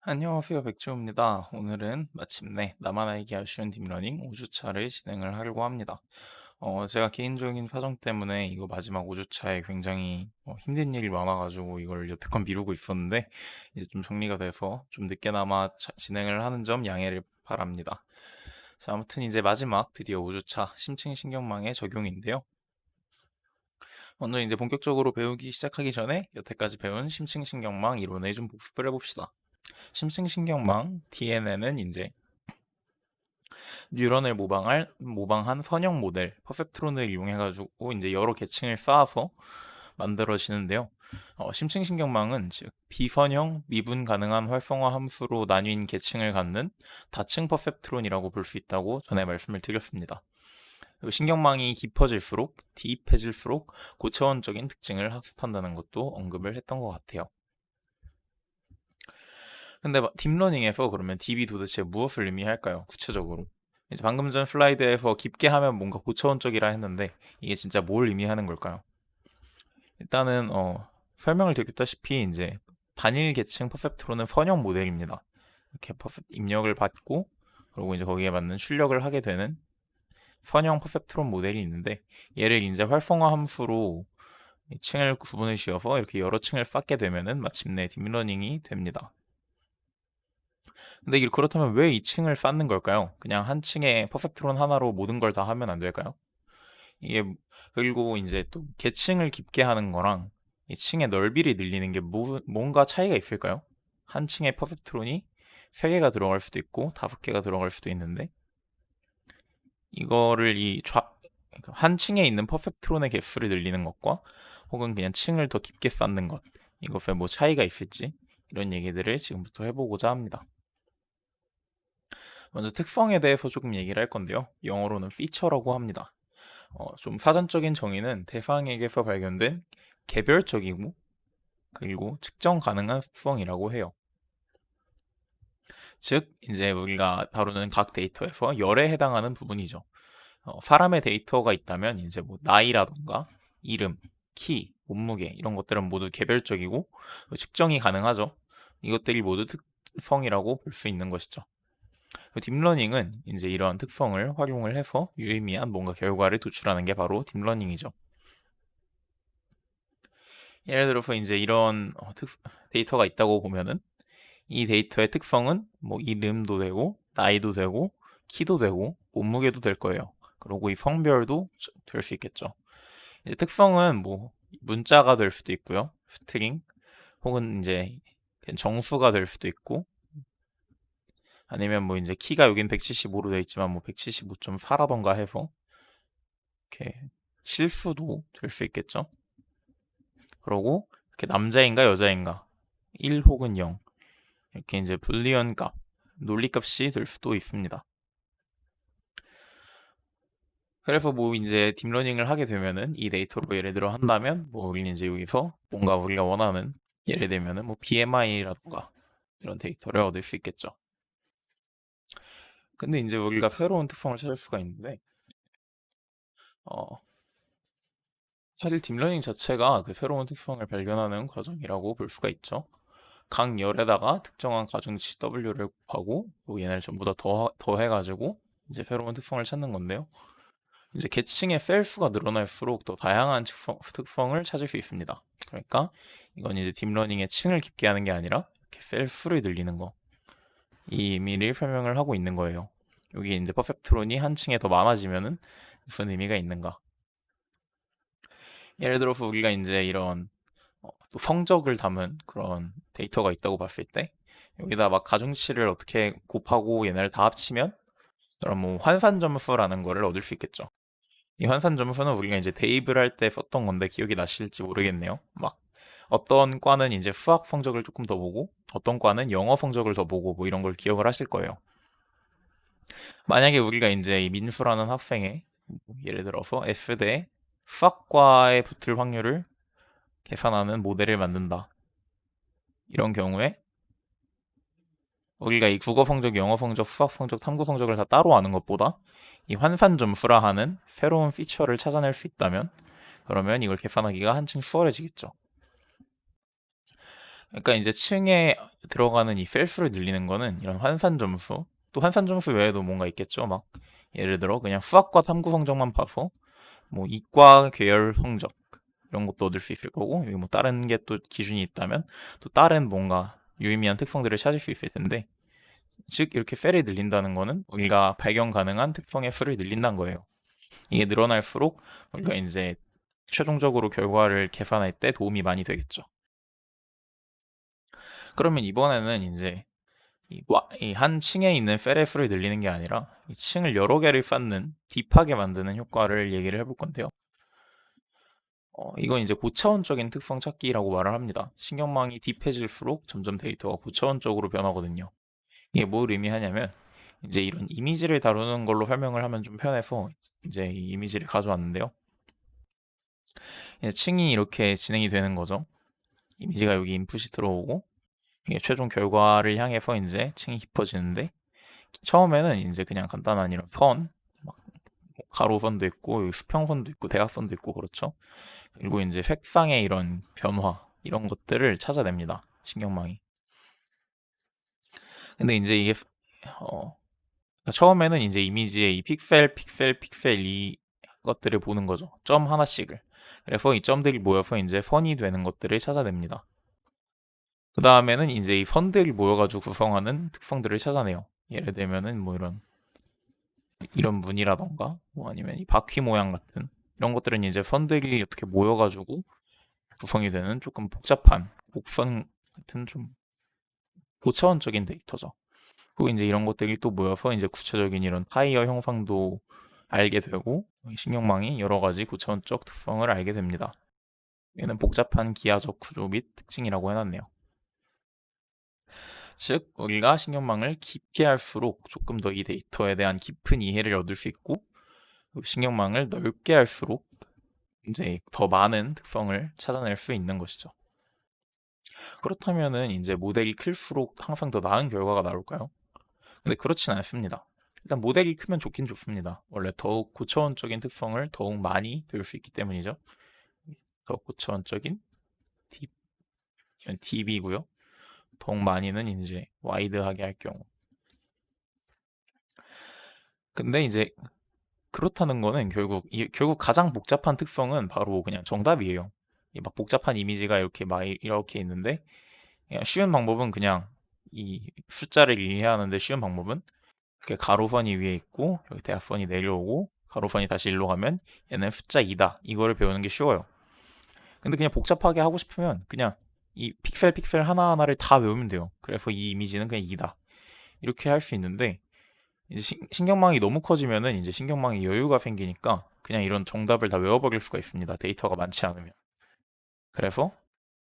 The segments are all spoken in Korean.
안녕하세요. 백지호입니다. 오늘은 마침내 나만 알기 아쉬운 딥러닝 5주차를 진행을 하려고 합니다. 제가 개인적인 사정 때문에 이거 마지막 5주차에 굉장히 힘든 일이 많아가지고 이걸 여태껏 미루고 있었는데 이제 좀 정리가 돼서 좀 늦게나마 진행을 하는 점 양해를 바랍니다. 자, 아무튼 이제 마지막 드디어 5주차 심층신경망의 적용인데요. 먼저 이제 본격적으로 배우기 시작하기 전에 여태까지 배운 심층신경망 이론을 좀 복습을 해봅시다. 심층신경망 DNN은 이제 뉴런을 모방한 선형 모델 퍼셉트론을 이용해가지고 이제 여러 계층을 쌓아서 만들어지는데요. 심층신경망은 즉 비선형 미분 가능한 활성화 함수로 나뉜 계층을 갖는 다층 퍼셉트론이라고 볼 수 있다고 전에 말씀을 드렸습니다. 그리고 신경망이 깊어질수록 디입해질수록 고차원적인 특징을 학습한다는 것도 언급을 했던 것 같아요. 근데 딥러닝에서 그러면 딥이 도대체 무엇을 의미할까요? 구체적으로. 이제 방금 전 슬라이드에서 깊게 하면 뭔가 고차원적이라 했는데 이게 진짜 뭘 의미하는 걸까요? 일단은 설명을 드렸다시피 이제 단일 계층 퍼셉트로는 선형 모델입니다. 이렇게 입력을 받고 그리고 이제 거기에 맞는 출력을 하게 되는 선형 퍼셉트론 모델이 있는데 얘를 이제 활성화 함수로 층을 구분을 지어서 이렇게 여러 층을 쌓게 되면은 마침내 딥러닝이 됩니다. 근데 그렇다면 왜 2층을 쌓는 걸까요? 그냥 한 층에 퍼펙트론 하나로 모든 걸 다 하면 안 될까요? 이게 그리고 이제 또 계층을 깊게 하는 거랑 이 층의 넓이를 늘리는 게 뭔가 차이가 있을까요? 한 층에 퍼펙트론이 3개가 들어갈 수도 있고 5개가 들어갈 수도 있는데 이거를 그러니까 한 층에 있는 퍼펙트론의 개수를 늘리는 것과 혹은 그냥 층을 더 깊게 쌓는 것 이것에 뭐 차이가 있을지 이런 얘기들을 지금부터 해보고자 합니다. 먼저 특성에 대해서 조금 얘기를 할 건데요. 영어로는 feature라고 합니다. 좀 사전적인 정의는 대상에게서 발견된 개별적이고 그리고 측정 가능한 특성이라고 해요. 즉, 이제 우리가 다루는 각 데이터에서 열에 해당하는 부분이죠. 사람의 데이터가 있다면 이제 뭐 나이라던가 이름, 키, 몸무게 이런 것들은 모두 개별적이고 측정이 가능하죠. 이것들이 모두 특성이라고 볼 수 있는 것이죠. 딥러닝은 이제 이러한 특성을 활용을 해서 유의미한 뭔가 결과를 도출하는 게 바로 딥러닝이죠. 예를 들어서 이제 이런 데이터가 있다고 보면은 이 데이터의 특성은 뭐 이름도 되고 나이도 되고 키도 되고 몸무게도 될 거예요. 그리고 이 성별도 될 수 있겠죠. 이제 특성은 뭐 문자가 될 수도 있고요. 스트링 혹은 이제 정수가 될 수도 있고 아니면 뭐 이제 키가 여긴 175로 되어 있지만 뭐 175.4라던가 해서 이렇게 실수도 될 수 있겠죠. 그러고 이렇게 남자인가 여자인가 1 혹은 0 이렇게 이제 불리언 값, 논리값이 될 수도 있습니다. 그래서 뭐 이제 딥러닝을 하게 되면은 이 데이터로 예를 들어 한다면 뭐 우리는 이제 여기서 뭔가 우리가 원하는 예를 들면은 뭐 BMI라던가 이런 데이터를 얻을 수 있겠죠. 근데 이제 우리가 새로운 특성을 찾을 수가 있는데 어, 사실 딥러닝 자체가 그 새로운 특성을 발견하는 과정이라고 볼 수가 있죠. 각 열에다가 특정한 가중치 W를 곱하고 또 얘네를 전부 다 더해가지고 이제 새로운 특성을 찾는 건데요. 이제 계층의 셀 수가 늘어날수록 더 다양한 특성을 찾을 수 있습니다. 그러니까 이건 이제 딥러닝의 층을 깊게 하는 게 아니라 이렇게 셀 수를 늘리는 거. 이 의미를 설명을 하고 있는 거예요. 여기 이제 퍼펙트론이 한 층에 더 많아지면은 무슨 의미가 있는가? 예를 들어서 우리가 이제 이런 또 성적을 담은 그런 데이터가 있다고 봤을 때 여기다 막 가중치를 어떻게 곱하고 얘네를 다 합치면 그럼 뭐 환산점수라는 거를 얻을 수 있겠죠. 이 환산점수는 우리가 이제 대입을 할 때 썼던 건데 기억이 나실지 모르겠네요. 막 어떤 과는 이제 수학 성적을 조금 더 보고 어떤 과는 영어 성적을 더 보고 뭐 이런 걸 기억을 하실 거예요. 만약에 우리가 이제 이 민수라는 학생의 뭐 예를 들어서 S대 수학과에 붙을 확률을 계산하는 모델을 만든다. 이런 경우에 우리가 이 국어 성적, 영어 성적, 수학 성적, 탐구 성적을 다 따로 아는 것보다 이 환산 점수라 하는 새로운 피처를 찾아낼 수 있다면 그러면 이걸 계산하기가 한층 수월해지겠죠. 그러니까 이제 층에 들어가는 이 펠수를 늘리는 거는 이런 환산 점수, 또 환산 점수 외에도 뭔가 있겠죠. 막 예를 들어 그냥 수학과 탐구 성적만 봐서 뭐 이과 계열 성적 이런 것도 얻을 수 있을 거고, 여기 뭐 다른 게 또 기준이 있다면 또 다른 뭔가 유의미한 특성들을 찾을 수 있을 텐데, 즉 이렇게 펠을 늘린다는 거는 우리가 발견 가능한 특성의 수를 늘린다는 거예요. 이게 늘어날수록 우리가 이제 최종적으로 결과를 계산할 때 도움이 많이 되겠죠. 그러면 이번에는 이제 이 한 층에 있는 펠의 수를 늘리는 게 아니라 이 층을 여러 개를 쌓는 딥하게 만드는 효과를 얘기를 해볼 건데요. 이건 이제 고차원적인 특성 찾기라고 말을 합니다. 신경망이 딥해질수록 점점 데이터가 고차원적으로 변하거든요. 이게 뭘 의미하냐면 이제 이런 이미지를 다루는 걸로 설명을 하면 좀 편해서 이제 이 이미지를 가져왔는데요. 이제 층이 이렇게 진행이 되는 거죠. 이미지가 여기 인풋이 들어오고 이게 최종 결과를 향해서 이제 층이 깊어지는데, 처음에는 이제 그냥 간단한 이런 선, 막 가로선도 있고 여기 수평선도 있고 대각선도 있고 그렇죠. 그리고 이제 색상의 이런 변화 이런 것들을 찾아냅니다. 신경망이. 근데 이제 이게 어 처음에는 이제 이미지의 이 픽셀 이 것들을 보는 거죠. 점 하나씩을. 그래서 이 점들이 모여서 이제 선이 되는 것들을 찾아냅니다. 그 다음에는 이제 이 선들이 모여가지고 구성하는 특성들을 찾아내요. 예를 들면은 뭐 이런 문이라던가 뭐 아니면 이 바퀴 모양 같은 이런 것들은 이제 선들이 어떻게 모여가지고 구성이 되는 조금 복잡한 곡선 같은 좀 고차원적인 데이터죠. 그리고 이제 이런 것들이 또 모여서 이제 구체적인 이런 타이어 형상도 알게 되고 신경망이 여러 가지 고차원적 특성을 알게 됩니다. 얘는 복잡한 기하적 구조 및 특징이라고 해놨네요. 즉 우리가 신경망을 깊게 할수록 조금 더 이 데이터에 대한 깊은 이해를 얻을 수 있고, 신경망을 넓게 할수록 이제 더 많은 특성을 찾아낼 수 있는 것이죠. 그렇다면은 이제 모델이 클수록 항상 더 나은 결과가 나올까요? 근데 그렇진 않습니다. 일단 모델이 크면 좋긴 좋습니다. 원래 더욱 고차원적인 특성을 더욱 많이 배울 수 있기 때문이죠. 더 고차원적인 D, DB고요. 더욱 많이는 이제 와이드하게 할 경우. 근데 이제 그렇다는 거는 결국 가장 복잡한 특성은 바로 그냥 정답이에요. 막 복잡한 이미지가 이렇게 있는데, 그냥 쉬운 방법은 그냥 이 숫자를 이해하는데 쉬운 방법은 이렇게 가로선이 위에 있고 여기 대각선이 내려오고 가로선이 다시 일로 가면 얘는 숫자 2다. 이거를 배우는 게 쉬워요. 근데 그냥 복잡하게 하고 싶으면 그냥 이 픽셀 하나하나를 다 외우면 돼요. 그래서 이 이미지는 그냥 2다. 이렇게 할 수 있는데, 이제 신경망이 너무 커지면은 이제 신경망이 여유가 생기니까 그냥 이런 정답을 다 외워버릴 수가 있습니다. 데이터가 많지 않으면. 그래서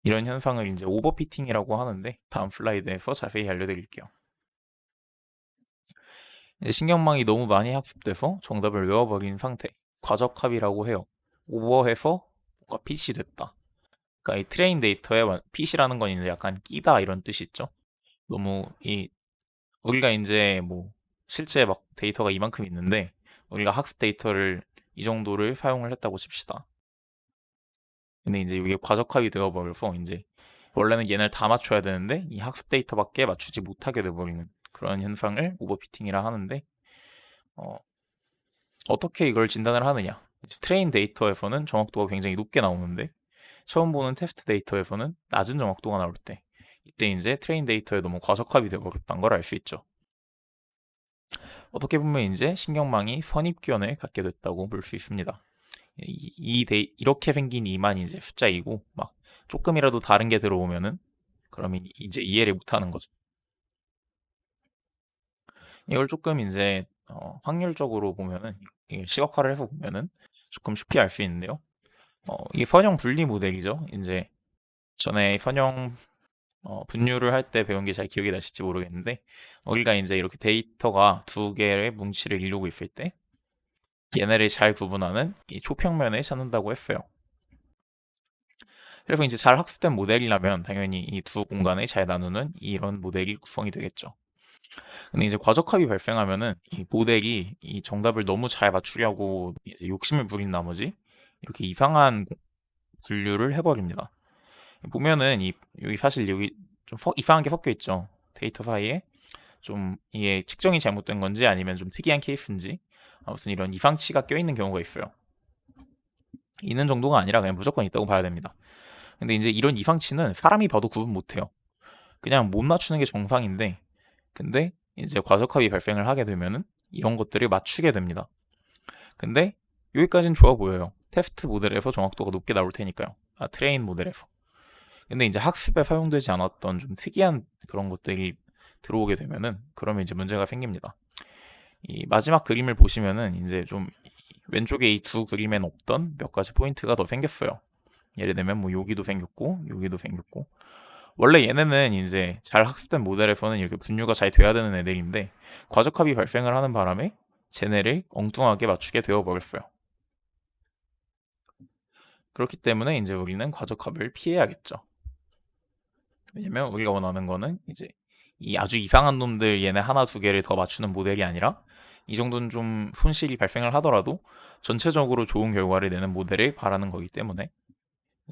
이런 현상을 이제 오버피팅이라고 하는데, 다음 슬라이드에서 자세히 알려드릴게요. 이제 신경망이 너무 많이 학습돼서 정답을 외워버린 상태, 과적합이라고 해요. 오버해서 뭔가 핏이 됐다. 그러니까 이 트레인 데이터에 핏이라는 건 이제 약간 끼다 이런 뜻이 있죠. 너무 우리가 이제 뭐 실제 막 데이터가 이만큼 있는데 우리가 학습 데이터를 이 정도를 사용을 했다고 칩시다. 근데 이제 이게 과적합이 되어버려서 이제 원래는 얘네를 다 맞춰야 되는데 이 학습 데이터밖에 맞추지 못하게 돼버리는 그런 현상을 오버피팅이라 하는데, 어, 어떻게 이걸 진단을 하느냐? 트레인 데이터에서는 정확도가 굉장히 높게 나오는데 처음 보는 테스트 데이터에서는 낮은 정확도가 나올 때, 이때 이제 트레인 데이터에 너무 과적합이 되어버렸다는 걸 알 수 있죠. 어떻게 보면 이제 신경망이 선입견을 갖게 됐다고 볼 수 있습니다. 이렇게 생긴 이만 이제 숫자이고 막 조금이라도 다른 게 들어오면은 그러면 이제 이해를 못하는 거죠. 이걸 조금 이제 확률적으로 보면은 시각화를 해서 보면은 조금 쉽게 알 수 있는데요. 이게 선형 분리 모델이죠. 이제 전에 선형 분류를 할 때 배운 게 잘 기억이 나실지 모르겠는데, 우리가 이제 이렇게 데이터가 두 개의 뭉치를 이루고 있을 때 얘네를 잘 구분하는 이 초평면을 찾는다고 했어요. 그래서 이제 잘 학습된 모델이라면 당연히 이 두 공간을 잘 나누는 이런 모델이 구성이 되겠죠. 근데 이제 과적합이 발생하면은 이 모델이 이 정답을 너무 잘 맞추려고 이제 욕심을 부린 나머지 이렇게 이상한 분류를 해버립니다. 보면은 여기 사실 여기 좀 이상한 게 섞여 있죠. 데이터 사이에 좀 이게 측정이 잘못된 건지 아니면 좀 특이한 케이스인지 아무튼 이런 이상치가 껴있는 경우가 있어요. 있는 정도가 아니라 그냥 무조건 있다고 봐야 됩니다. 근데 이제 이런 이상치는 사람이 봐도 구분 못해요. 그냥 못 맞추는 게 정상인데, 근데 이제 과적합이 발생을 하게 되면은 이런 것들을 맞추게 됩니다. 근데 여기까지는 좋아 보여요. 테스트 모델에서 정확도가 높게 나올 테니까요. 트레인 모델에서. 근데 이제 학습에 사용되지 않았던 좀 특이한 그런 것들이 들어오게 되면은 그러면 이제 문제가 생깁니다. 이 마지막 그림을 보시면은 이제 좀 왼쪽에 이 두 그림엔 없던 몇 가지 포인트가 더 생겼어요. 예를 들면 뭐 여기도 생겼고 여기도 생겼고 원래 얘네는 이제 잘 학습된 모델에서는 이렇게 분류가 잘 돼야 되는 애들인데 과적합이 발생을 하는 바람에 쟤네를 엉뚱하게 맞추게 되어 버렸어요. 그렇기 때문에 이제 우리는 과적합을 피해야겠죠. 왜냐면 우리가 원하는 거는 이제 이 아주 이상한 놈들 얘네 하나 두 개를 더 맞추는 모델이 아니라 이 정도는 좀 손실이 발생을 하더라도 전체적으로 좋은 결과를 내는 모델을 바라는 거기 때문에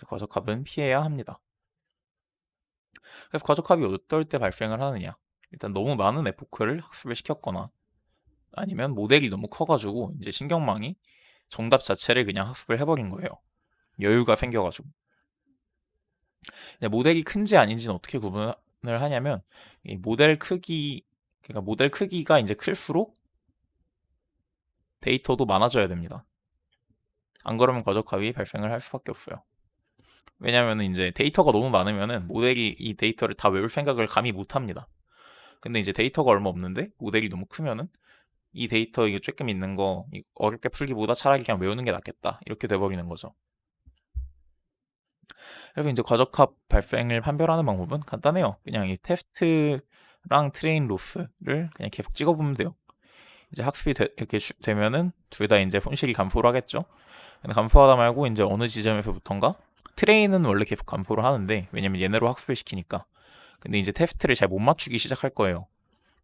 과적합은 피해야 합니다. 그래서 과적합이 어떨 때 발생을 하느냐? 일단 너무 많은 에포크를 학습을 시켰거나 아니면 모델이 너무 커가지고 이제 신경망이 정답 자체를 그냥 학습을 해버린 거예요. 여유가 생겨가지고. 모델이 큰지 아닌지는 어떻게 구분을 하냐면 이 모델 크기 그러니까 모델 크기가 이제 클수록 데이터도 많아져야 됩니다. 안 그러면 과적합이 발생을 할 수밖에 없어요. 왜냐하면 이제 데이터가 너무 많으면은 모델이 이 데이터를 다 외울 생각을 감히 못 합니다. 근데 이제 데이터가 얼마 없는데 모델이 너무 크면은 이 데이터 이게 조금 있는 거 어렵게 풀기보다 차라리 그냥 외우는 게 낫겠다 이렇게 돼버리는 거죠. 그래서 이제 과적합 발생을 판별하는 방법은 간단해요. 그냥 이 테스트랑 트레인 로스를 그냥 계속 찍어보면 돼요. 이제 학습이 이렇게 되면은 둘 다 이제 손실이 감소를 하겠죠. 근데 감소하다 말고 이제 어느 지점에서부턴가 트레인은 원래 계속 감소를 하는데 왜냐면 얘네로 학습을 시키니까. 근데 이제 테스트를 잘 못 맞추기 시작할 거예요.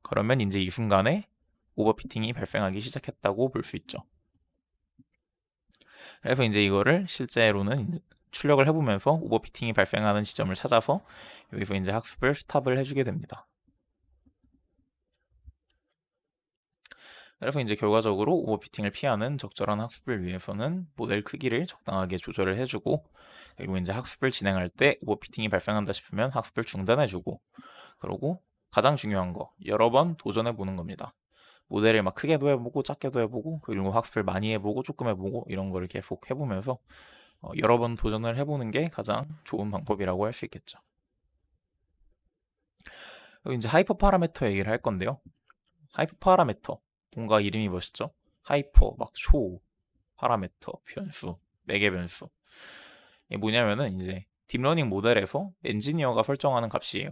그러면 이제 이 순간에 오버피팅이 발생하기 시작했다고 볼 수 있죠. 그래서 이제 이거를 실제로는 이제 출력을 해보면서 오버피팅이 발생하는 지점을 찾아서 여기서 이제 학습을 스탑을 해주게 됩니다. 그래서 이제 결과적으로 오버피팅을 피하는 적절한 학습을 위해서는 모델 크기를 적당하게 조절을 해주고 그리고 이제 학습을 진행할 때 오버피팅이 발생한다 싶으면 학습을 중단해주고 그리고 가장 중요한 거 여러 번 도전해보는 겁니다. 모델을 막 크게도 해보고 작게도 해보고 그리고 학습을 많이 해보고 조금 해보고 이런 거를 계속 해보면서 여러 번 도전을 해보는 게 가장 좋은 방법이라고 할 수 있겠죠. 그리고 이제 하이퍼 파라미터 얘기를 할 건데요. 하이퍼 파라미터 뭔가 이름이 멋있죠? 하이퍼 막 초 파라미터 변수 매개 변수 이게 뭐냐면은 이제 딥러닝 모델에서 엔지니어가 설정하는 값이에요.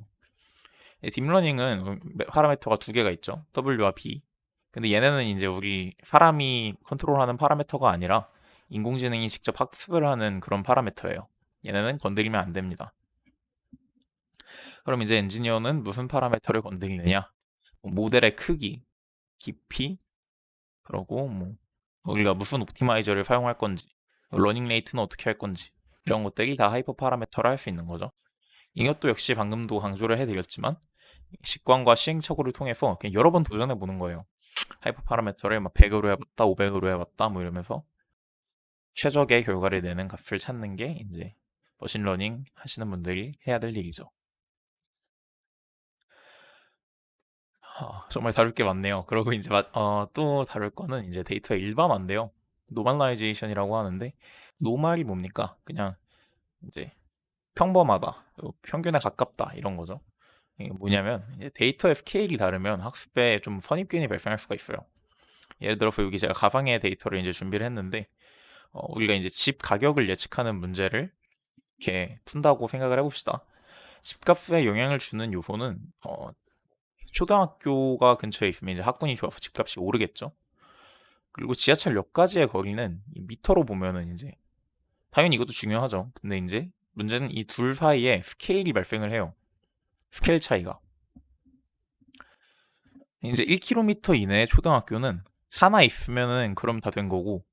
딥러닝은 파라미터가 두 개가 있죠. W와 B. 근데 얘네는 이제 우리 사람이 컨트롤하는 파라미터가 아니라 인공지능이 직접 학습을 하는 그런 파라미터예요. 얘네는 건드리면 안 됩니다. 그럼 이제 엔지니어는 무슨 파라미터를 건드리느냐? 모델의 크기, 깊이, 그리고 뭐 우리가 무슨 옵티마이저를 사용할 건지, 러닝 레이트는 어떻게 할 건지 이런 것들이 다 하이퍼 파라미터를 할 수 있는 거죠. 이것도 역시 방금도 강조를 해드렸지만 직관과 시행착오를 통해서 그냥 여러 번 도전해 보는 거예요. 하이퍼 파라미터를 막 100으로 해봤다, 500으로 해봤다, 뭐 이러면서 최적의 결과를 내는 값을 찾는 게 이제 머신러닝 하시는 분들이 해야 될 일이죠. 정말 다룰 게 많네요. 그리고 이제 또 다룰 거는 이제 데이터의 일반화인데요. 노멀라이제이션이라고 하는데 노멀이 뭡니까? 그냥 이제 평범하다, 평균에 가깝다 이런 거죠. 이게 뭐냐면 이제 데이터의 스케일이 다르면 학습에 좀 선입견이 발생할 수가 있어요. 예를 들어서 여기 제가 가상의 데이터를 이제 준비를 했는데 우리가 이제 집 가격을 예측하는 문제를 이렇게 푼다고 생각을 해봅시다. 집값에 영향을 주는 요소는 초등학교가 근처에 있으면 이제 학군이 좋아서 집값이 오르겠죠. 그리고 지하철역까지의 거리는 미터로 보면은 이제 당연히 이것도 중요하죠. 근데 이제 문제는 이 둘 사이에 스케일이 발생을 해요. 스케일 차이가. 이제 1km 이내의 초등학교는 하나 있으면은 그럼 다 된 거고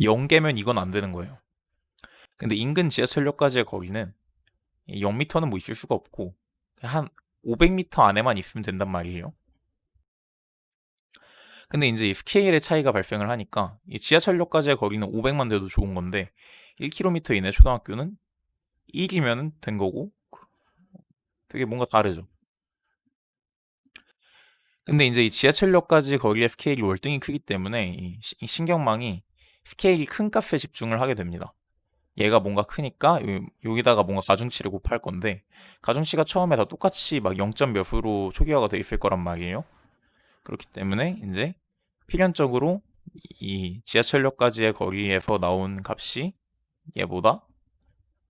0개면 이건 안 되는 거예요. 근데 인근 지하철역까지의 거리는 0m는 뭐 있을 수가 없고 한 500m 안에만 있으면 된단 말이에요. 근데 이제 이 스케일의 차이가 발생을 하니까 이 지하철역까지의 거리는 500만 돼도 좋은 건데 1km 이내 초등학교는 1이면 된 거고 되게 뭔가 다르죠. 근데 이제 이 지하철역까지 거리의 스케일이 월등히 크기 때문에 이 신경망이 스케일이 큰 값에 집중을 하게 됩니다. 얘가 뭔가 크니까 여기다가 뭔가 가중치를 곱할 건데 가중치가 처음에 다 똑같이 막 0. 몇으로 초기화가 돼 있을 거란 말이에요. 그렇기 때문에 이제 필연적으로 이 지하철역까지의 거리에서 나온 값이 얘보다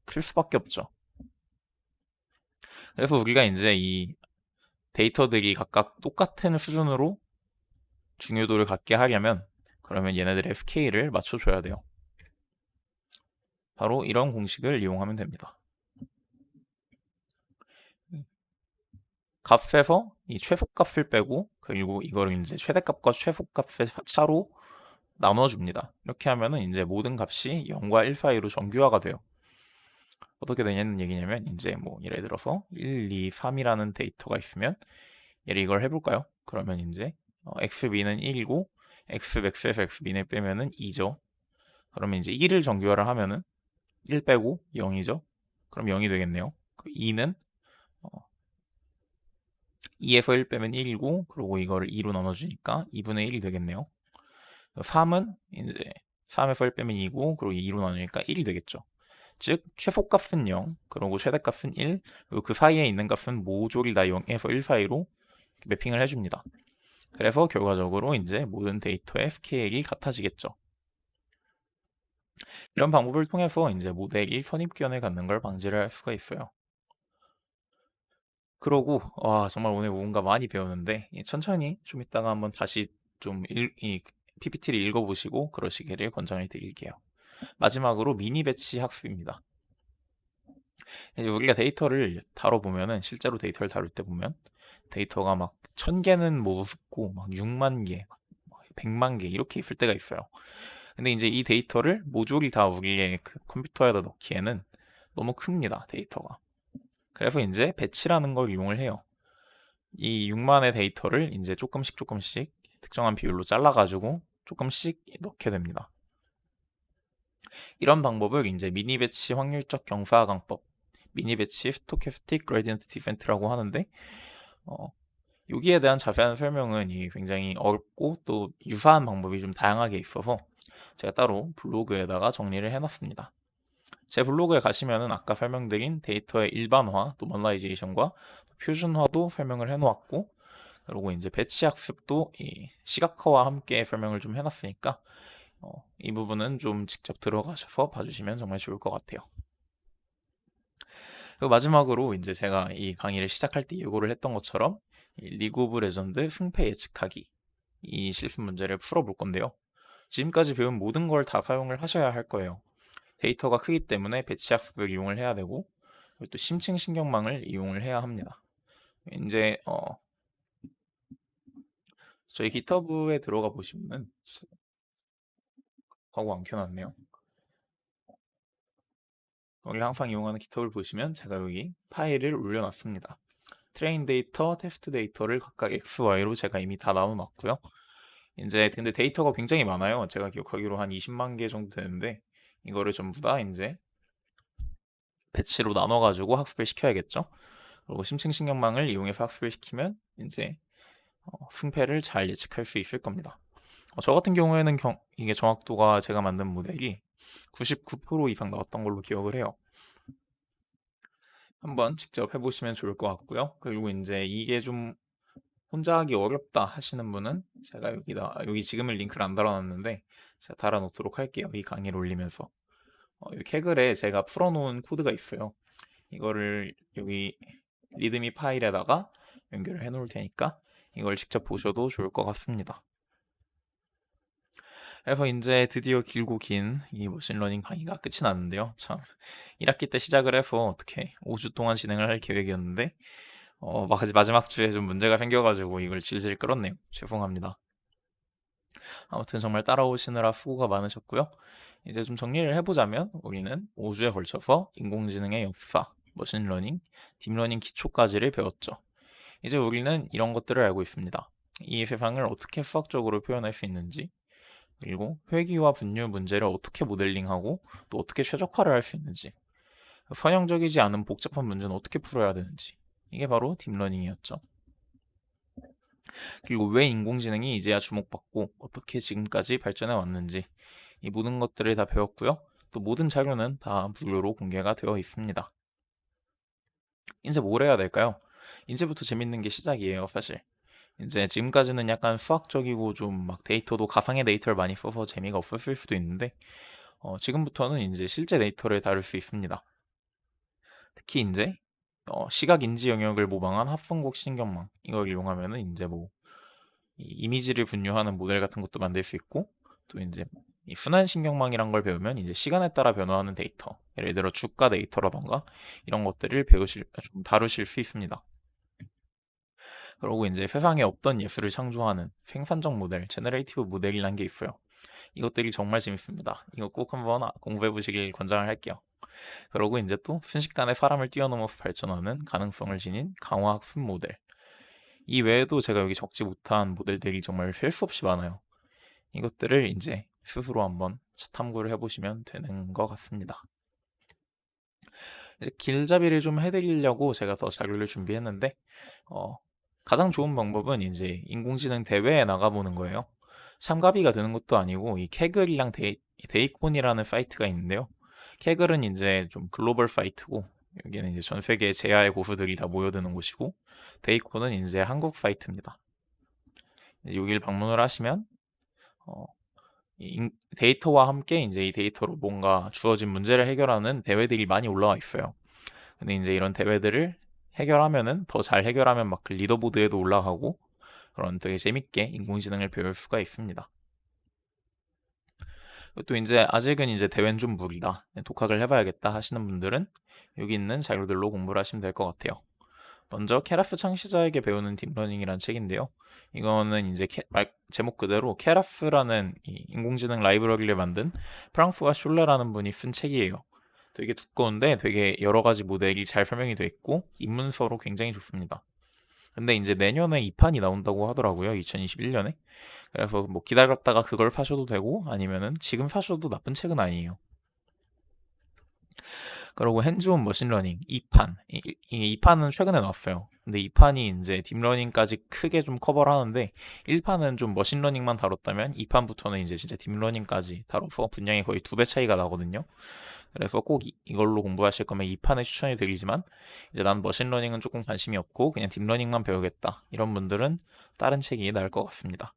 클 수밖에 없죠. 그래서 우리가 이제 이 데이터들이 각각 똑같은 수준으로 중요도를 갖게 하려면 그러면 얘네들의 스케일을 맞춰줘야 돼요. 바로 이런 공식을 이용하면 됩니다. 값에서 이 최소값을 빼고 그리고 이거를 이제 최대값과 최소값의 차로 나눠줍니다. 이렇게 하면은 이제 모든 값이 0과 1 사이로 정규화가 돼요. 어떻게 되냐는 얘기냐면 이제 뭐 예를 들어서 1, 2, 3이라는 데이터가 있으면 얘를 이걸 해볼까요? 그러면 이제 xb는 1이고 xmax에서 xmin을 빼면은 2죠. 그러면 이제 1을 정규화를 하면은 1 빼고 0이죠. 그럼 0이 되겠네요. 2는 2에서 1 빼면 1이고 그리고 이거를 2로 나눠주니까 2분의 1이 되겠네요. 3은 이제 3에서 1 빼면 2고 그리고 2로 나누니까 1이 되겠죠. 즉 최소값은 0, 그리고 최대값은 1, 그리고 그 사이에 있는 값은 모조리 다 0에서 1 사이로 매핑을 해줍니다. 그래서 결과적으로 이제 모든 데이터의 스케일이 같아지겠죠. 이런 방법을 통해서 이제 모델이 선입견을 갖는 걸 방지를 할 수가 있어요. 그러고 와 정말 오늘 뭔가 많이 배웠는데 천천히 좀 이따가 한번 다시 좀 이 PPT를 읽어보시고 그러시기를 권장을 드릴게요. 마지막으로 미니 배치 학습입니다. 이제 우리가 데이터를 다뤄보면은 실제로 데이터를 다룰 때 보면 데이터가 막 1000개는 뭐 우습고 막 6만 개, 100만 개 이렇게 있을 때가 있어요. 근데 이제 이 데이터를 모조리 다 우리의 그 컴퓨터에다 넣기에는 너무 큽니다, 데이터가. 그래서 이제 배치라는 걸 이용을 해요. 이 6만의 데이터를 이제 조금씩 특정한 비율로 잘라가지고 조금씩 넣게 됩니다. 이런 방법을 이제 미니 배치 확률적 경사강법, 미니 배치 스토캐스틱 그레디언트 디센트라고 하는데 여기에 대한 자세한 설명은 굉장히 어렵고 또 유사한 방법이 좀 다양하게 있어서 제가 따로 블로그에다가 정리를 해놨습니다. 제 블로그에 가시면은 아까 설명드린 데이터의 일반화, 또 노멀라이제이션과 표준화도 설명을 해놓았고 그리고 이제 배치 학습도 이 시각화와 함께 설명을 좀 해놨으니까 이 부분은 좀 직접 들어가셔서 봐주시면 정말 좋을 것 같아요. 그리고 마지막으로 이제 제가 이 강의를 시작할 때 예고를 했던 것처럼 이 리그 오브 레전드 승패 예측하기 이 실습 문제를 풀어볼 건데요. 지금까지 배운 모든 걸 다 사용을 하셔야 할 거예요. 데이터가 크기 때문에 배치 학습을 이용을 해야 되고 그리고 또 심층 신경망을 이용을 해야 합니다. 이제 저희 GitHub에 들어가 보시면은 하고 안 켜놨네요. 우리가 항상 이용하는 GitHub을 보시면 제가 여기 파일을 올려놨습니다. 트레인 데이터, 테스트 데이터를 각각 X, Y로 제가 이미 다 나눠놨고요. 이제 근데 데이터가 굉장히 많아요. 제가 기억하기로 한 20만 개 정도 되는데 이거를 전부 다 이제 배치로 나눠가지고 학습을 시켜야겠죠. 그리고 심층신경망을 이용해서 학습을 시키면 이제 승패를 잘 예측할 수 있을 겁니다. 저 같은 경우에는 이게 정확도가 제가 만든 모델이 99% 이상 나왔던 걸로 기억을 해요. 한번 직접 해보시면 좋을 것 같고요. 그리고 이제 이게 좀 혼자 하기 어렵다 하시는 분은 제가 여기 지금은 링크를 안 달아놨는데 제가 달아놓도록 할게요. 이 강의를 올리면서 이 캐글에 제가 풀어놓은 코드가 있어요. 이거를 여기 리드미 파일에다가 연결을 해 놓을 테니까 이걸 직접 보셔도 좋을 것 같습니다. 그래서 이제 드디어 길고 긴 이 머신러닝 강의가 끝이 났는데요. 참 1학기 때 시작을 해서 어떻게 5주 동안 진행을 할 계획이었는데 마지막 주에 좀 문제가 생겨가지고 이걸 질질 끌었네요. 죄송합니다. 아무튼 정말 따라오시느라 수고가 많으셨고요. 이제 좀 정리를 해보자면 우리는 5주에 걸쳐서 인공지능의 역사, 머신러닝, 딥러닝 기초까지를 배웠죠. 이제 우리는 이런 것들을 알고 있습니다. 이 세상을 어떻게 수학적으로 표현할 수 있는지, 그리고 회귀와 분류 문제를 어떻게 모델링하고 또 어떻게 최적화를 할 수 있는지, 선형적이지 않은 복잡한 문제는 어떻게 풀어야 되는지, 이게 바로 딥러닝이었죠. 그리고 왜 인공지능이 이제야 주목받고 어떻게 지금까지 발전해 왔는지 이 모든 것들을 다 배웠고요. 또 모든 자료는 다 무료로 공개가 되어 있습니다. 이제 뭘 해야 될까요? 이제부터 재밌는 게 시작이에요, 사실. 이제 지금까지는 약간 수학적이고 좀 막 데이터도 가상의 데이터를 많이 써서 재미가 없었을 수도 있는데 지금부터는 이제 실제 데이터를 다룰 수 있습니다. 특히 이제 시각 인지 영역을 모방한 합성곡 신경망 이걸 이용하면은 이제 뭐 이미지를 분류하는 모델 같은 것도 만들 수 있고 또 이제 이 순환 신경망이란 걸 배우면 이제 시간에 따라 변화하는 데이터 예를 들어 주가 데이터라던가 이런 것들을 배우실 좀 다루실 수 있습니다. 그리고 이제 세상에 없던 예술을 창조하는 생산적 모델, 제너레이티브 모델이라는 게 있어요. 이것들이 정말 재밌습니다. 이거 꼭 한번 공부해 보시길 권장을 할게요. 그리고 이제 또 순식간에 사람을 뛰어넘어서 발전하는 가능성을 지닌 강화학습 모델. 이 외에도 제가 여기 적지 못한 모델들이 정말 셀 수 없이 많아요. 이것들을 이제 스스로 한번 탐구를 해보시면 되는 것 같습니다. 이제 길잡이를 좀 해드리려고 제가 더 자료를 준비했는데, 가장 좋은 방법은 이제 인공지능 대회에 나가보는 거예요. 참가비가 드는 것도 아니고, 이 캐글이랑 데이콘이라는 사이트가 있는데요. 캐글은 이제 좀 글로벌 사이트고, 여기는 이제 전 세계 제야의 고수들이 다 모여드는 곳이고, 데이콘은 이제 한국 사이트입니다. 여기를 방문을 하시면, 어, 데이터와 함께 이제 이 데이터로 뭔가 주어진 문제를 해결하는 대회들이 많이 올라와 있어요. 근데 이제 이런 대회들을 해결하면은 더 잘 해결하면 막 그 리더보드에도 올라가고 그런 되게 재밌게 인공지능을 배울 수가 있습니다. 또 이제 아직은 이제 대회는 좀 무리다. 독학을 해봐야겠다 하시는 분들은 여기 있는 자료들로 공부를 하시면 될 것 같아요. 먼저 케라프 창시자에게 배우는 딥러닝이란 책인데요. 이거는 이제 제목 그대로 케라프라는 이 인공지능 라이브러리를 만든 프랑스와 슐레라는 분이 쓴 책이에요. 되게 두꺼운데 되게 여러 가지 모델이 잘 설명이 돼 있고 입문서로 굉장히 좋습니다. 근데 이제 내년에 2판이 나온다고 하더라고요. 2021년에. 그래서 뭐 기다렸다가 그걸 사셔도 되고 아니면은 지금 사셔도 나쁜 책은 아니에요. 그리고 핸즈온 머신러닝 2판. 이 2판은 최근에 나왔어요. 근데 2판이 이제 딥러닝까지 크게 좀 커버를 하는데 1판은 좀 머신러닝만 다뤘다면 2판부터는 이제 진짜 딥러닝까지 다뤄서 분량이 거의 2배 차이가 나거든요. 그래서 꼭 이걸로 공부하실 거면 2판을 추천해 드리지만 이제 난 머신러닝은 조금 관심이 없고 그냥 딥러닝만 배우겠다. 이런 분들은 다른 책이 나을 것 같습니다.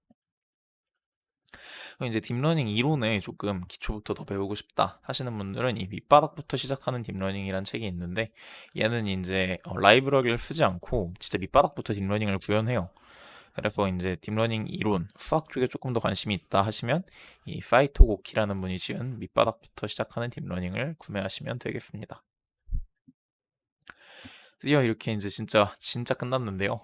그럼 이제 딥러닝 이론을 조금 기초부터 더 배우고 싶다 하시는 분들은 이 밑바닥부터 시작하는 딥러닝이란 책이 있는데 얘는 이제 라이브러리를 쓰지 않고 진짜 밑바닥부터 딥러닝을 구현해요. 그래서 이제 딥러닝 이론, 수학 쪽에 조금 더 관심이 있다 하시면 이 파이토 고키라는 분이 지은 밑바닥부터 시작하는 딥러닝을 구매하시면 되겠습니다. 드디어 이렇게 이제 진짜 끝났는데요.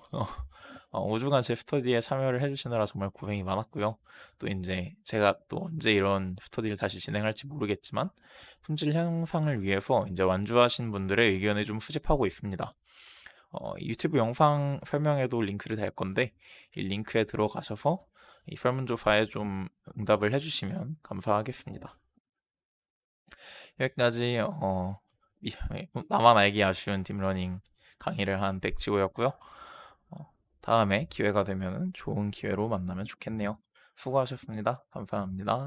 5주간 제 스터디에 참여를 해주시느라 정말 고생이 많았고요. 또 이제 제가 또 언제 이런 스터디를 다시 진행할지 모르겠지만 품질 향상을 위해서 이제 완주하신 분들의 의견을 좀 수집하고 있습니다. 유튜브 영상 설명에도 링크를 달 건데 이 링크에 들어가셔서 이 설문조사에 좀 응답을 해주시면 감사하겠습니다. 여기까지 나만 알기 아쉬운 딥러닝 강의를 한 백지호였고요. 다음에 기회가 되면 좋은 기회로 만나면 좋겠네요. 수고하셨습니다. 감사합니다.